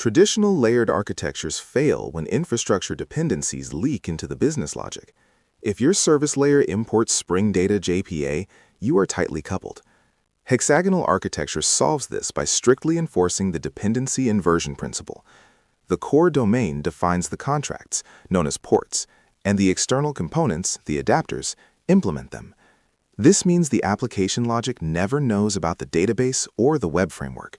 Traditional layered architectures fail when infrastructure dependencies leak into the business logic. If your service layer imports Spring Data JPA, you are tightly coupled. Hexagonal architecture solves this by strictly enforcing the Dependency Inversion Principle. The core domain defines the contracts, known as ports, and the external components, the adapters, implement them. This means the application logic never knows about the database or the web framework.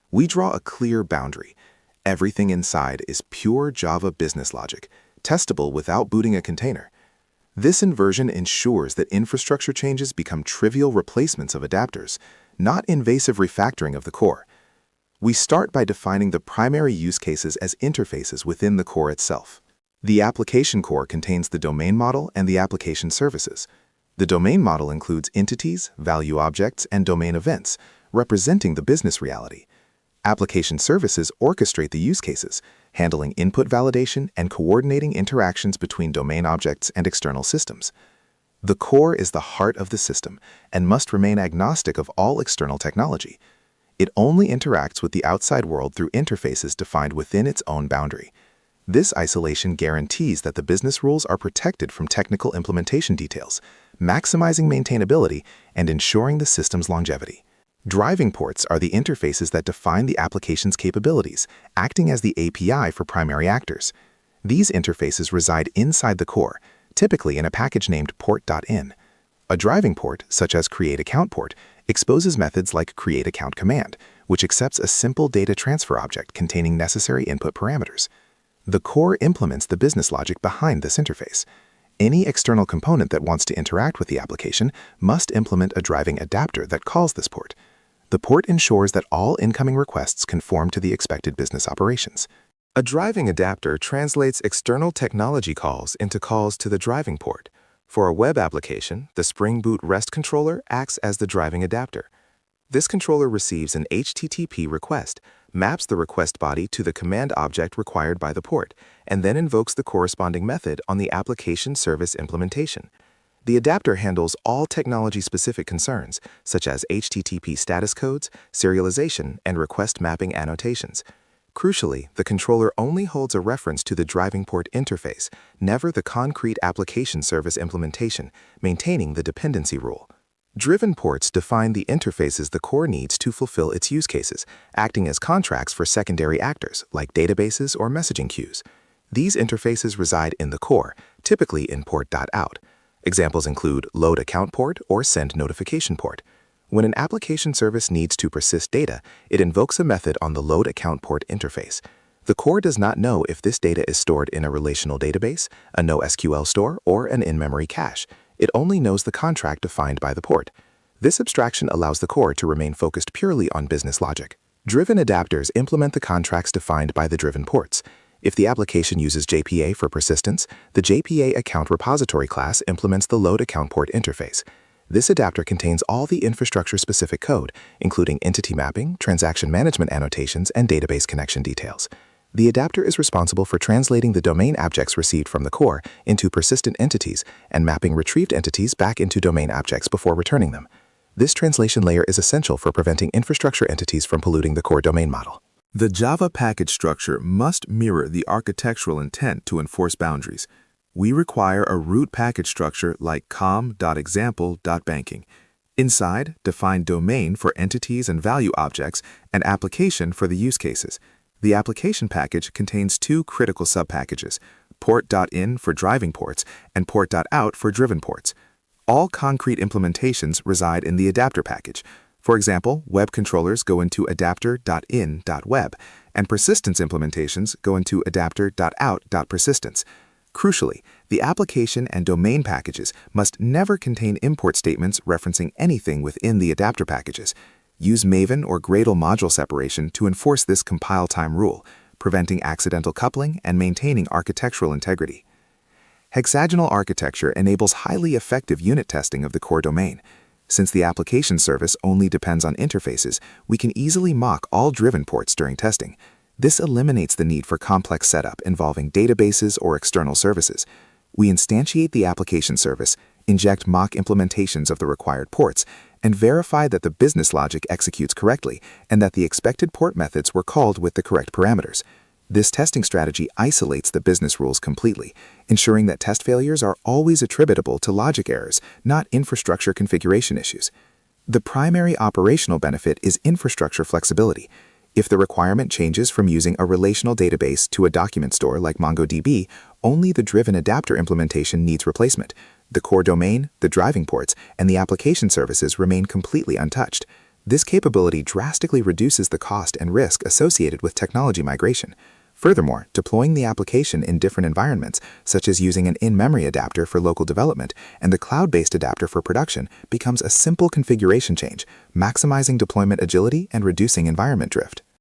We draw a clear boundary. Everything inside is pure Java business logic, testable without booting a container. This inversion ensures that infrastructure changes become trivial replacements of adapters, not invasive refactoring of the core. We start by defining the primary use cases as interfaces within the core itself. The application core contains the domain model and the application services. The domain model includes entities, value objects, and domain events, representing the business reality. Application services orchestrate the use cases, handling input validation and coordinating interactions between domain objects and external systems. The core is the heart of the system and must remain agnostic of all external technology. It only interacts with the outside world through interfaces defined within its own boundary. This isolation guarantees that the business rules are protected from technical implementation details, maximizing maintainability and ensuring the system's longevity. Driving ports are the interfaces that define the application's capabilities, acting as the API for primary actors. These interfaces reside inside the core, typically in a package named port.in. A driving port, such as createAccount port, exposes methods like createAccount command, which accepts a simple data transfer object containing necessary input parameters. The core implements the business logic behind this interface. Any external component that wants to interact with the application must implement a driving adapter that calls this port. The port ensures that all incoming requests conform to the expected business operations. A driving adapter translates external technology calls into calls to the driving port. For a web application, the Spring Boot REST controller acts as the driving adapter. This controller receives an HTTP request, maps the request body to the command object required by the port, and then invokes the corresponding method on the application service implementation. The adapter handles all technology-specific concerns, such as HTTP status codes, serialization, and request mapping annotations. Crucially, the controller only holds a reference to the driving port interface, never the concrete application service implementation, maintaining the dependency rule. Driven ports define the interfaces the core needs to fulfill its use cases, acting as contracts for secondary actors like databases or messaging queues. These interfaces reside in the core, typically in port.out. Examples include load account port or send notification port. When an application service needs to persist data, it invokes a method on the load account port interface. The core does not know if this data is stored in a relational database, a NoSQL store, or an in-memory cache. It only knows the contract defined by the port. This abstraction allows the core to remain focused purely on business logic. Driven adapters implement the contracts defined by the driven ports. If the application uses JPA for persistence, the JPA account repository class implements the load account port interface. This adapter contains all the infrastructure-specific code, including entity mapping, transaction management annotations, and database connection details. The adapter is responsible for translating the domain objects received from the core into persistent entities and mapping retrieved entities back into domain objects before returning them. This translation layer is essential for preventing infrastructure entities from polluting the core domain model. The Java package structure must mirror the architectural intent to enforce boundaries. We require a root package structure like com.example.banking. Inside, define domain for entities and value objects and application for the use cases. The application package contains two critical subpackages, port.in for driving ports and port.out for driven ports. All concrete implementations reside in the adapter package. For example, web controllers go into adapter.in.web, and persistence implementations go into adapter.out.persistence. Crucially, the application and domain packages must never contain import statements referencing anything within the adapter packages. Use Maven or Gradle module separation to enforce this compile time rule, preventing accidental coupling and maintaining architectural integrity. Hexagonal architecture enables highly effective unit testing of the core domain. Since the application service only depends on interfaces, we can easily mock all driven ports during testing. This eliminates the need for complex setup involving databases or external services. We instantiate the application service, inject mock implementations of the required ports, and verify that the business logic executes correctly and that the expected port methods were called with the correct parameters. This testing strategy isolates the business rules completely, ensuring that test failures are always attributable to logic errors, not infrastructure configuration issues. The primary operational benefit is infrastructure flexibility. If the requirement changes from using a relational database to a document store like MongoDB, only the driven adapter implementation needs replacement. The core domain, the driving ports, and the application services remain completely untouched. This capability drastically reduces the cost and risk associated with technology migration. Furthermore, deploying the application in different environments, such as using an in-memory adapter for local development and the cloud-based adapter for production, becomes a simple configuration change, maximizing deployment agility and reducing environment drift.